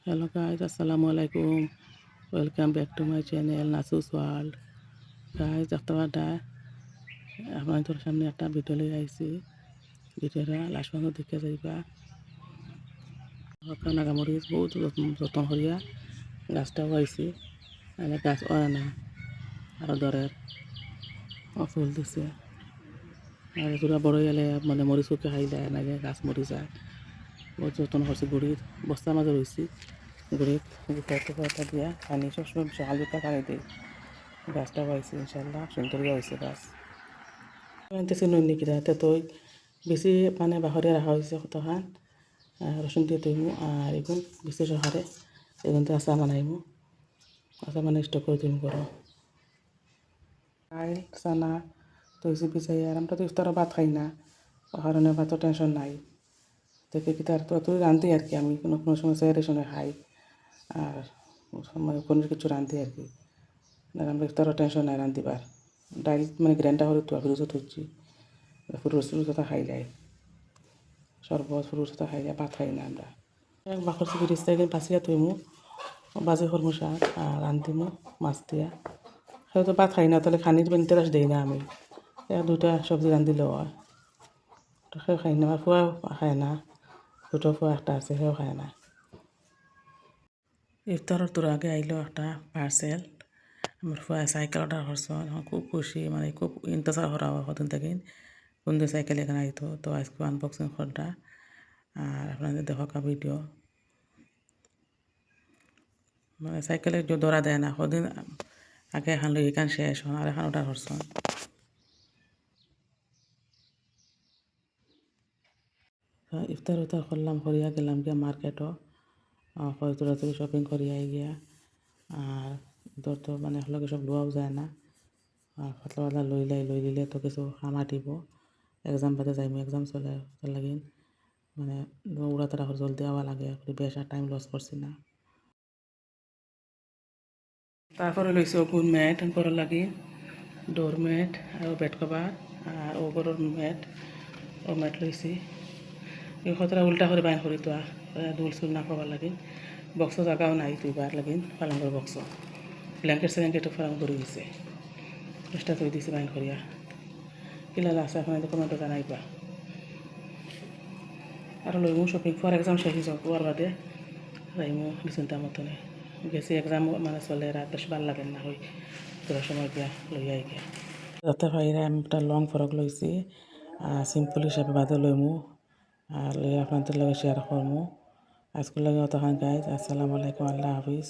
Hello guys, assalamu alaikum. Welcome back to my channel Nasus World. Guys, দেখতে পাটা আপনাদের সামনে একটা ভিডিও লই আইছি। ভিডিওটা লাস্ট পর্যন্ত দেখে যাইবা। নাগামরিচ বহুত যত্ন করিয়া গাছটাও আইছি। মানে গাছ ওরা না আরো দরের ফুল দিছে। আর এগুলা বড় গেলে মানে মরিচ শুকে খাই যায় না গাছ মরি যায়। বহুত যত্ন করছি গুড়ির বস্তার মাঝে রয়েছি। গুড়ির গুটা দিয়া পানি সবসময় সকাল দুটা পানি দিই। গাছটা পাইছি ইনশাল্লাহ সুন্দর হয়েছে গাছ আনতেছি নইনি কিনা তেতই বেশি মানে বাহরে রাখা হয়েছে কতখান রসুন দিয়ে তৈমু আর এগুন বেশি সহারে এগুন তো আশা বানাইমু আশা মানে স্টক করে তুমি করো খাই চানা তৈছি বিচাই আর আমরা তো ইফতারও ভাত খাই না কারণে ভাতও টেনশন নাই থেকে কি তার তো রান্ধি আর কি আমি কোনো কোনো সময় সেরে শুনে খাই আর সময় কোনো কিছু রান্ধি আর কি আমরা ইফতারও টেনশন নাই রান্ধিবার ডাইল মানে গ্র্যান্ডটা হলে তো ফ্রিজও থুচ্ছি ফুরুস ফুরুসতা খাই যায় শরবত ফুরুসতা খাই যায় ভাত খাই না আমরা বাকর চিপি রিস্তা একদিন বাঁচিয়া থইমু বাজে কর্ম শাক আর রান্ধিমু মাছ দিয়া হয়তো ভাত খাই না তাহলে খানির ইন্টারেস্ট দিই না আমি দুটা সবজি রান্ধিলেও হয় সেও খাই না আমার ফুয়াও খায় না দুটো ফুয়া একটা আছে সেও খায় না ইফতারের তোর আগে আইলো একটা পার্সেল আমার ফুয়া সাইকেল অর্ডার করছেন খুব খুশি মানে খুব ইন্তজার করা হয় কদিন থেকে কোন সাইকেল এখানে আইতো তো আজকে আনবক্সিং করটা আর আপনাদের দেখা ভিডিও মানে সাইকেলে যে ধরা দেয় না কদিন আগে এখন লই এখান শেষ হন আর এখন অর্ডার করছেন ইফতার উতার করলাম করিয়া গেলাম গিয়া মার্কেটও তোরা শপিং করিয়া গিয়া আর তোর তো মানে লগে সব লোয়াও যায় না আর পাতলা পাতলা লই লিলে তো কিছু খামাটিব এক্সাম বাদে যাইমু এক্সাম চলে তার লাগিন মানে উড়া তারা জলদি আওয়া লাগে বেশ আর টাইম লস করছি না তারপরে লইছি ওগুন ম্যাট করার লাগি ডোর ম্যাট আর বেড কভার আর ওগরের ম্যাট ও ম্যাট লইছি এই কথাটা উল্টা করে বাইন করি তো দুল চুল না খাবার লাগিন বক্স জায়গাও নাই তুইবার লাগিন পালঙ্গর বক্স ব্ল্যাঙ্কেট স্যাঙ্কেটও ফালাম করে গেছে চেষ্টা থই দিছি বাইন করিয়া কিলা আছে আপনাদের কমেন্টে জানাইবা আর লইমু শপিং ফর এক্সাম শেষ যাও ওর বাদে যাইমু চিন্তা মতনে গেছি এক্সাম মানে চলে রাত বেশ ভাল লাগে না হই তোরা সময় দিয়া লইয়া গিয়া যাতে ভাইরা আমি একটা লং ফ্রক লইছি সিম্পল হিসাবে বাদে লইমু আর লইয়া আপনাদের লগে শেয়ার করমু আজকের লগে অতখান গাইজ আসসালামু আলাইকুম আল্লাহ হাফিজ